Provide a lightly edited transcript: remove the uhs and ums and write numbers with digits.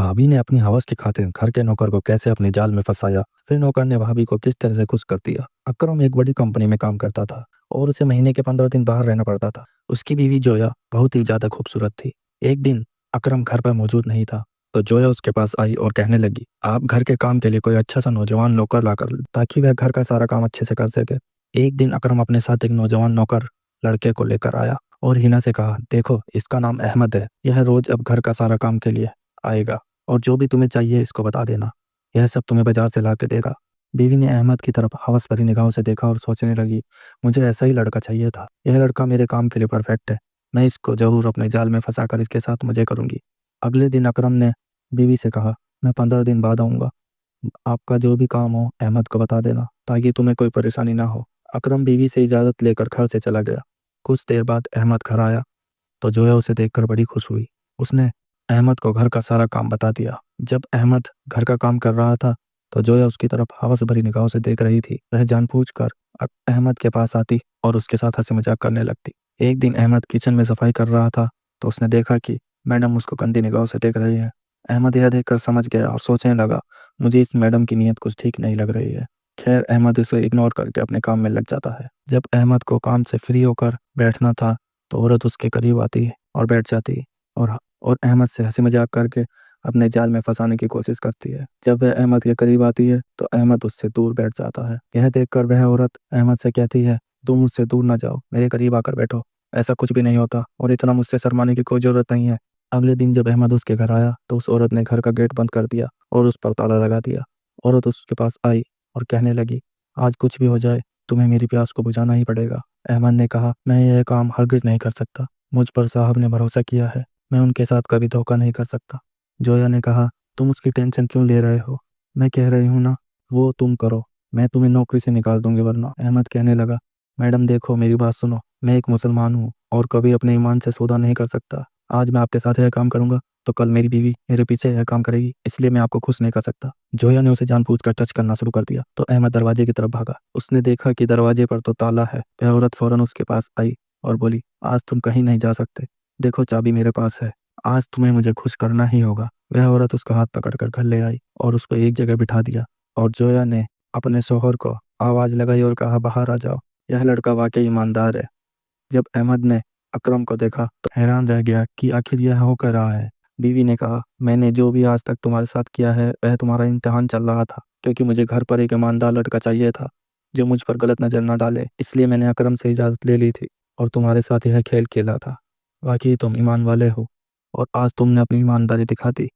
भाभी ने अपनी हवस की खातिर घर के नौकर को कैसे अपने जाल में फंसाया, फिर नौकर ने भाभी को किस तरह से खुश कर दिया। अकरम एक बड़ी कंपनी में काम करता था और उसे महीने के 15 दिन बाहर रहना पड़ता था। उसकी बीवी जोया बहुत ही ज्यादा खूबसूरत थी। एक दिन अकरम घर पर मौजूद नहीं था तो जोया उसके पास आई और कहने लगी, आप घर के काम के लिए कोई अच्छा सा नौजवान नौकर ला कर ताकि वह घर का सारा काम अच्छे से कर सके। एक दिन अकरम अपने साथ एक नौजवान नौकर लड़के को लेकर आया और हिना से कहा, देखो इसका नाम अहमद है, यह रोज अब घर का सारा काम के लिए आएगा और जो भी तुम्हें चाहिए इसको बता देना, यह सब तुम्हें बाजार से ला के देगा। बीवी ने अहमद की तरफ हवस भरी निगाहों से देखा और सोचने लगी, मुझे ऐसा ही लड़का चाहिए था, यह लड़का मेरे काम के लिए परफेक्ट है, मैं इसको जरूर अपने जाल में फंसा कर इसके साथ मजे करूंगी। अगले दिन अकरम ने बीवी से कहा, मैं 15 दिन बाद आऊँगा, आपका जो भी काम हो अहमद को बता देना ताकि तुम्हें कोई परेशानी ना हो। अकरम बीवी से इजाज़त लेकर घर से चला गया। कुछ देर बाद अहमद घर आया तो जोया उसे देखकर बड़ी खुश हुई। उसने अहमद को घर का सारा काम बता दिया। जब अहमद घर का काम कर रहा था तो जोया उसकी तरफ हवस भरी निगाहों से देख रही थी। वह जानबूझकर अहमद के पास आती और उसके साथ हंसी मजाक करने लगती। एक दिन अहमद किचन में सफाई कर रहा था तो उसने देखा कि मैडम उसको गंदी निगाहों से देख रही है। अहमद यह देखकर समझ गया और सोचने लगा, मुझे इस मैडम की नीयत कुछ ठीक नहीं लग रही है। खैर अहमद इसे इग्नोर करके अपने काम में लग जाता है। जब अहमद को काम से फ्री होकर बैठना था तो औरत उसके करीब आती है और बैठ जाती है और अहमद से हंसी मजाक करके अपने जाल में फंसाने की कोशिश करती है। जब वह अहमद के करीब आती है तो अहमद उससे दूर बैठ जाता है। यह देखकर वह औरत अहमद से कहती है, तुम मुझसे दूर ना जाओ, मेरे करीब आकर बैठो, ऐसा कुछ भी नहीं होता और इतना मुझसे शर्माने की कोई जरूरत नहीं है। अगले दिन जब अहमद उसके घर आया तो उस औरत ने घर का गेट बंद कर दिया और उस पर ताला लगा दिया। औरत उसके पास आई और कहने लगी, आज कुछ भी हो जाए तुम्हें मेरी प्यास को बुझाना ही पड़ेगा। अहमद ने कहा, मैं यह काम हरगिज नहीं कर सकता, मुझ पर साहब ने भरोसा किया है, मैं उनके साथ कभी धोखा नहीं कर सकता। जोया ने कहा, तुम उसकी टेंशन क्यों ले रहे हो, मैं कह रही हूँ ना, वो तुम करो, मैं तुम्हें नौकरी से निकाल दूंगी वरना। अहमद कहने लगा, मैडम देखो मेरी बात सुनो, मैं एक मुसलमान हूँ और कभी अपने ईमान से सौदा नहीं कर सकता। आज मैं आपके साथ यह काम करूंगा तो कल मेरी बीवी मेरे पीछे यह काम करेगी, इसलिए मैं आपको खुश नहीं कर सकता। जोया ने उसे जानबूझकर टच करना शुरू कर दिया तो अहमद दरवाजे की तरफ भागा। उसने देखा कि दरवाजे पर तो ताला है। वह औरत फौरन उसके पास आई और बोली, आज तुम कहीं नहीं जा सकते, देखो चाबी मेरे पास है, आज तुम्हें मुझे खुश करना ही होगा। वह औरत उसका हाथ पकड़कर घर ले आई और उसको एक जगह बिठा दिया और जोया ने अपने शौहर को आवाज लगाई और कहा, बाहर आ जाओ, यह लड़का वाकई ईमानदार है। जब अहमद ने अकरम को देखा तो हैरान रह गया कि आखिर यह हो क्या रहा है। बीवी ने कहा, मैंने जो भी आज तक तुम्हारे साथ किया है वह तुम्हारा इम्तिहान चल रहा था, क्योंकि मुझे घर पर एक ईमानदार लड़का चाहिए था जो मुझ पर गलत नजर न डाले, इसलिए मैंने अकरम से इजाज़त ले ली थी और तुम्हारे साथ यह खेल खेला था। वाकई तुम ईमान वाले हो और आज तुमने अपनी ईमानदारी दिखा दी।